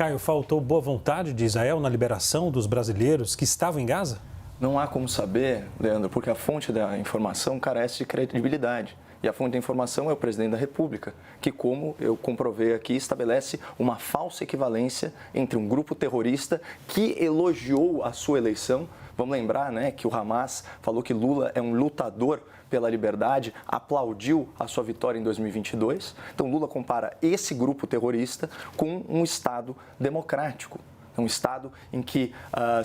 Caio, faltou boa vontade de Israel na liberação dos brasileiros que estavam em Gaza? Não há como saber, Leandro, porque a fonte da informação carece de credibilidade. E a fonte da informação é o presidente da República, que, como eu comprovei aqui, estabelece uma falsa equivalência entre um grupo terrorista que elogiou a sua eleição. Vamos lembrar, né, que o Hamas falou que Lula é um lutador pela liberdade, aplaudiu a sua vitória em 2022. Então, Lula compara esse grupo terrorista com um Estado democrático. Um Estado em que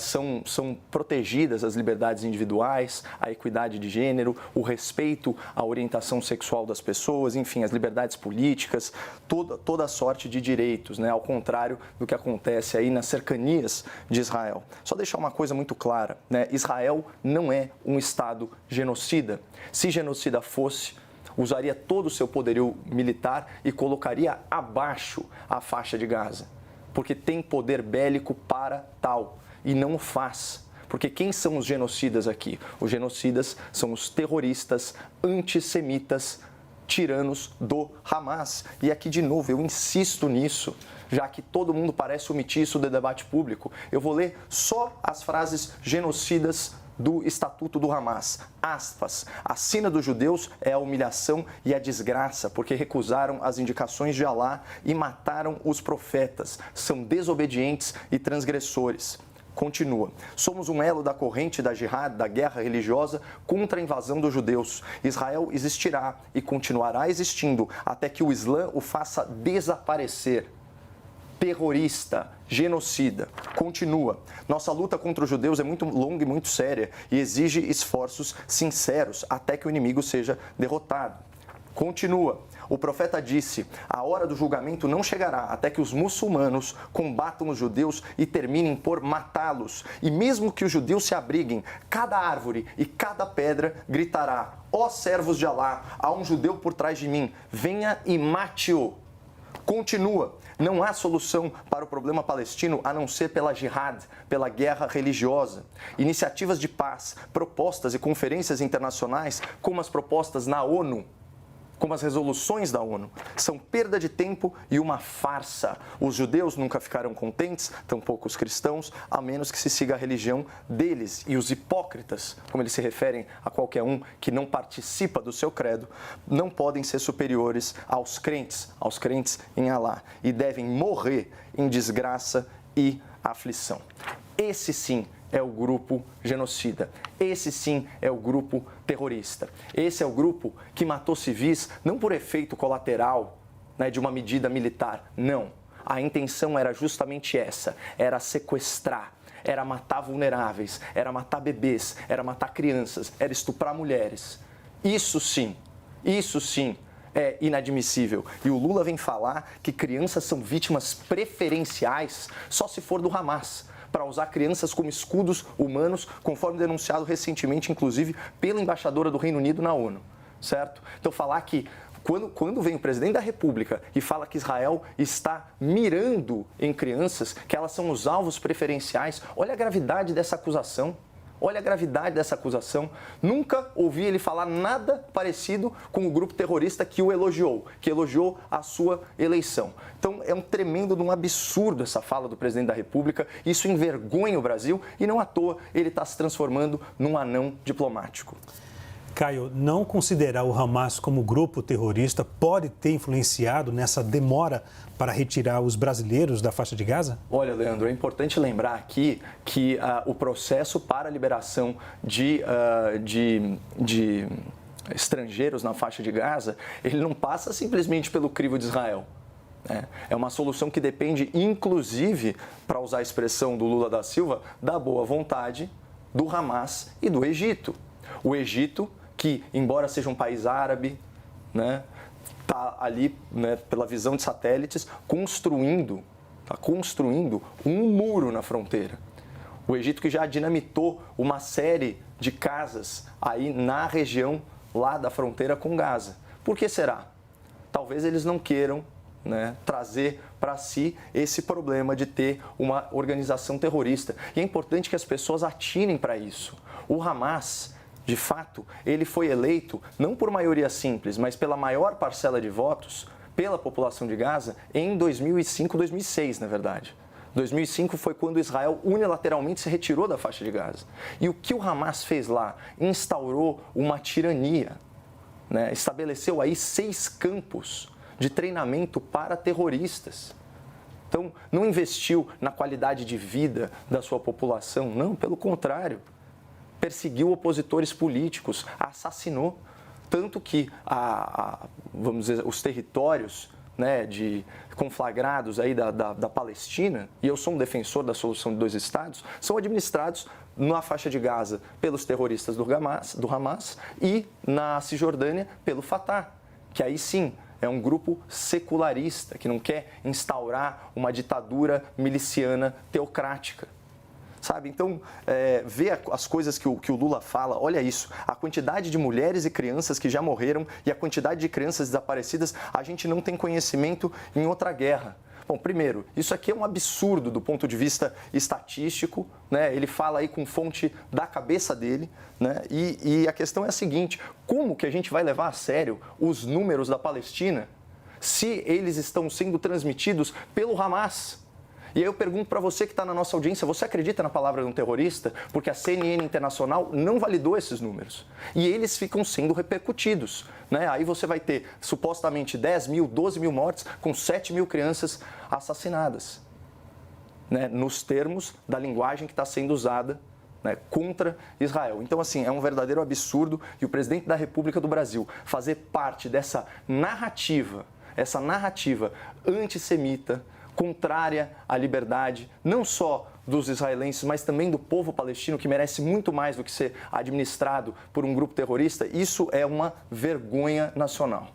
são protegidas as liberdades individuais, a equidade de gênero, o respeito à orientação sexual das pessoas, enfim, as liberdades políticas, toda a sorte de direitos, né? Ao contrário do que acontece aí nas cercanias de Israel. Só deixar uma coisa muito clara, né? Israel não é um Estado genocida. Se genocida fosse, usaria todo o seu poderio militar e colocaria abaixo a faixa de Gaza, porque tem poder bélico para tal, e não o faz. Porque quem são os genocidas aqui? Os genocidas são os terroristas antissemitas, tiranos do Hamas. E aqui, de novo, eu insisto nisso, já que todo mundo parece omitir isso do debate público. Eu vou ler só as frases genocidas do Estatuto do Hamas. Aspas. A sina dos judeus é a humilhação e a desgraça, porque recusaram as indicações de Alá e mataram os profetas. São desobedientes e transgressores. Continua. Somos um elo da corrente da jihad, da guerra religiosa contra a invasão dos judeus. Israel existirá e continuará existindo até que o Islã o faça desaparecer. Terrorista, genocida. Continua. Nossa luta contra os judeus é muito longa e muito séria e exige esforços sinceros até que o inimigo seja derrotado. Continua. O profeta disse: a hora do julgamento não chegará até que os muçulmanos combatam os judeus e terminem por matá-los. E mesmo que os judeus se abriguem, cada árvore e cada pedra gritará: ó servos de Alá, há um judeu por trás de mim, venha e mate-o. Continua. Não há solução para o problema palestino a não ser pela jihad, pela guerra religiosa. Iniciativas de paz, propostas e conferências internacionais, como as propostas na ONU, como as resoluções da ONU, são perda de tempo e uma farsa. Os judeus nunca ficarão contentes, tampouco os cristãos, a menos que se siga a religião deles. E os hipócritas, como eles se referem a qualquer um que não participa do seu credo, não podem ser superiores aos crentes em Alá, e devem morrer em desgraça e aflição. Esse sim é o grupo genocida. Esse sim é o grupo terrorista. Esse é o grupo que matou civis não por efeito colateral, né, de uma medida militar. Não. A intenção era justamente essa. Era sequestrar, era matar vulneráveis, era matar bebês, era matar crianças, era estuprar mulheres. Isso sim é inadmissível. E o Lula vem falar que crianças são vítimas preferenciais só se for do Hamas, para usar crianças como escudos humanos, conforme denunciado recentemente, inclusive, pela embaixadora do Reino Unido na ONU, certo? Então, falar que quando vem o presidente da República e fala que Israel está mirando em crianças, que elas são os alvos preferenciais, olha a gravidade dessa acusação. Olha a gravidade dessa acusação. Nunca ouvi ele falar nada parecido com o grupo terrorista que o elogiou, que elogiou a sua eleição. Então, é um tremendo, um absurdo essa fala do presidente da República. Isso envergonha o Brasil e não à toa ele está se transformando num anão diplomático. Caio, não considerar o Hamas como grupo terrorista pode ter influenciado nessa demora para retirar os brasileiros da faixa de Gaza? Olha, Leandro, é importante lembrar aqui que o processo para a liberação de estrangeiros na faixa de Gaza, ele não passa simplesmente pelo crivo de Israel. É uma solução que depende, inclusive, para usar a expressão do Lula da Silva, da boa vontade do Hamas e do Egito. O Egito, que, embora seja um país árabe, né, está ali, né, pela visão de satélites, construindo um muro na fronteira. O Egito que já dinamitou uma série de casas aí na região lá da fronteira com Gaza. Por que será? Talvez eles não queiram, né, trazer para si esse problema de ter uma organização terrorista. E é importante que as pessoas atinem para isso. O Hamas, de fato, ele foi eleito não por maioria simples, mas pela maior parcela de votos pela população de Gaza em 2005, 2006, na verdade. 2005 foi quando Israel unilateralmente se retirou da faixa de Gaza. E o que o Hamas fez lá? Instaurou uma tirania, né? Estabeleceu aí 6 campos de treinamento para terroristas. Então, não investiu na qualidade de vida da sua população, não, pelo contrário. Perseguiu opositores políticos, assassinou. Tanto que, vamos dizer, os territórios, né, conflagrados aí da Palestina, e eu sou um defensor da solução de 2 estados, são administrados na faixa de Gaza pelos terroristas do Hamas e na Cisjordânia pelo Fatah, que aí sim é um grupo secularista, que não quer instaurar uma ditadura miliciana teocrática. Sabe? Então, ver as coisas que o Lula fala, olha isso, a quantidade de mulheres e crianças que já morreram e a quantidade de crianças desaparecidas, a gente não tem conhecimento em outra guerra. Bom, primeiro, isso aqui é um absurdo do ponto de vista estatístico, né? Ele fala aí com fonte da cabeça dele, né? E a questão é a seguinte, como que a gente vai levar a sério os números da Palestina se eles estão sendo transmitidos pelo Hamas? E aí eu pergunto para você que está na nossa audiência, você acredita na palavra de um terrorista? Porque a CNN Internacional não validou esses números. E eles ficam sendo repercutidos, né? Aí você vai ter supostamente 10 mil, 12 mil mortes com 7 mil crianças assassinadas, né? Nos termos da linguagem que está sendo usada, né, contra Israel. Então, assim, é um verdadeiro absurdo e o presidente da República do Brasil fazer parte dessa narrativa antissemita, contrária à liberdade, não só dos israelenses, mas também do povo palestino, que merece muito mais do que ser administrado por um grupo terrorista, isso é uma vergonha nacional.